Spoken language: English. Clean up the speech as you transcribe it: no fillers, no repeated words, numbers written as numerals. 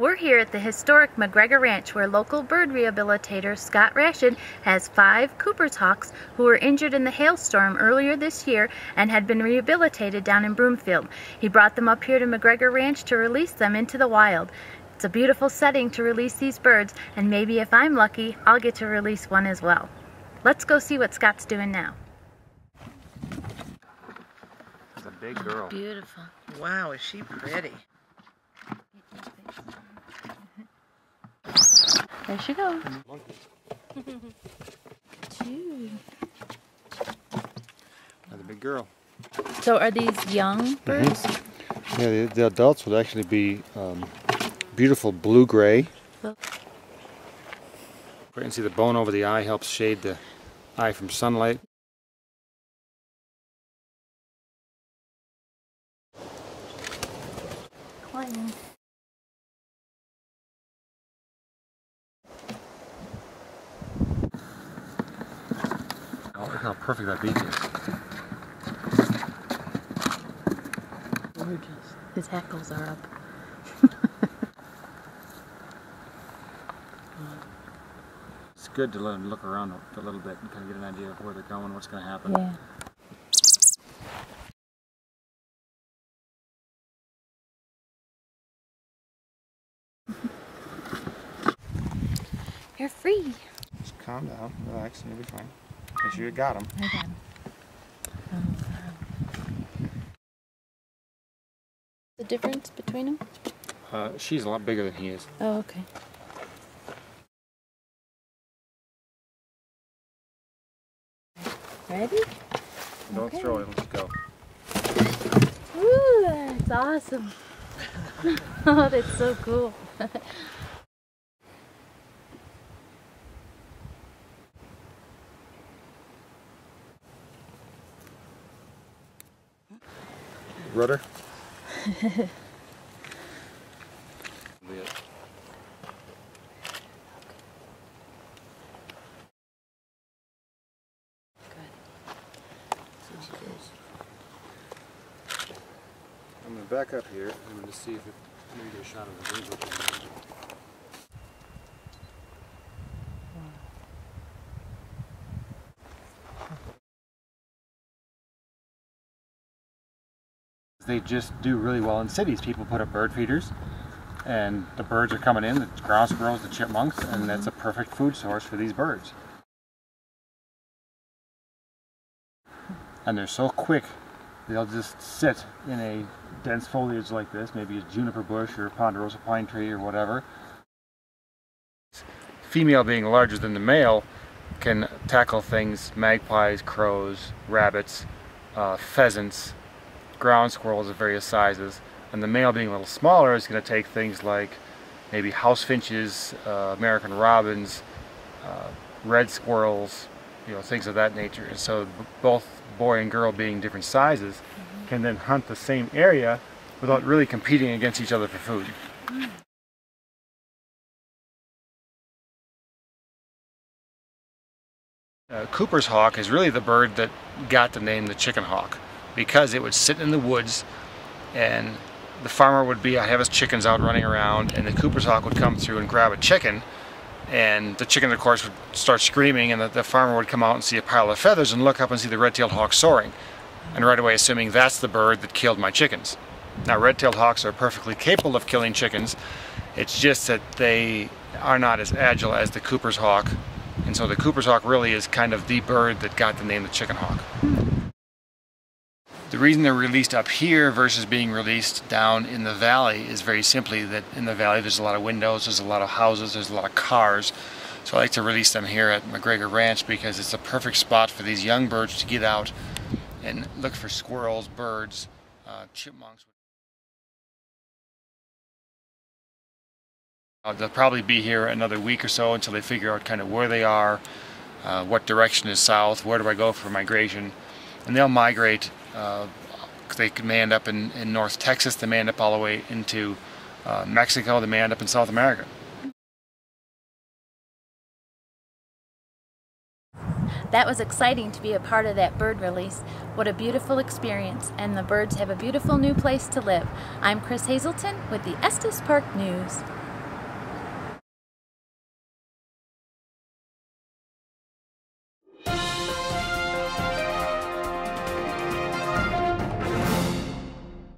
We're here at the historic MacGregor Ranch where local bird rehabilitator Scott Rashid has 5 Cooper's hawks who were injured in the hailstorm earlier this year and had been rehabilitated down in Broomfield. He brought them up here to MacGregor Ranch to release them into the wild. It's a beautiful setting to release these birds, and maybe if I'm lucky, I'll get to release one as well. Let's go see what Scott's doing now. That's a big girl. Beautiful. Wow, is she pretty? There she goes. Two. That's a big girl. So are these young birds? Yeah, the adults would actually be beautiful blue-gray. You can see the bone over the eye helps shade the eye from sunlight. Climbing. Oh, look how perfect that beak is. Gorgeous. His hackles are up. It's good to let them look around a little bit and kind of get an idea of where they're going, what's going to happen. Yeah. You're free. Just calm down, relax, and you'll be fine. Make sure you got them. I got him. Oh, wow. The difference between them? She's a lot bigger than he is. Oh, okay. Ready? Don't Okay. throw it, let's go. Ooh, that's awesome. Oh, that's so cool. Rudder? I'm going to back up here. I'm going to see if it maybe get a shot of the wings. They just do really well in cities. People put up bird feeders and the birds are coming in, the ground squirrels, the chipmunks, and that's a perfect food source for these birds. And they're so quick, they'll just sit in a dense foliage like this, maybe a juniper bush or a ponderosa pine tree or whatever. Female being larger than the male can tackle things, magpies, crows, rabbits, pheasants, ground squirrels of various sizes, and the male being a little smaller is going to take things like maybe house finches, American robins, red squirrels, you know, things of that nature. And so both boy and girl being different sizes can then hunt the same area without really competing against each other for food. Cooper's hawk is really the bird that got the name the chicken hawk, because it would sit in the woods and the farmer would have his chickens out running around, and the Cooper's hawk would come through and grab a chicken, and the chicken of course would start screaming, and the farmer would come out and see a pile of feathers and look up and see the red-tailed hawk soaring, and right away assuming that's the bird that killed my chickens. Now red-tailed hawks are perfectly capable of killing chickens, it's just that they are not as agile as the Cooper's hawk, and so the Cooper's hawk really is kind of the bird that got the name the chicken hawk. The reason they're released up here versus being released down in the valley is very simply that in the valley there's a lot of windows, there's a lot of houses, there's a lot of cars. So I like to release them here at MacGregor Ranch because it's a perfect spot for these young birds to get out and look for squirrels, birds, chipmunks. They'll probably be here another week or so until they figure out kind of where they are, what direction is south, where do I go for migration, and they'll migrate. They may end up in North Texas, they may end up all the way into Mexico, they may end up in South America. That was exciting to be a part of that bird release. What a beautiful experience, and the birds have a beautiful new place to live. I'm Chris Hazelton with the Estes Park News.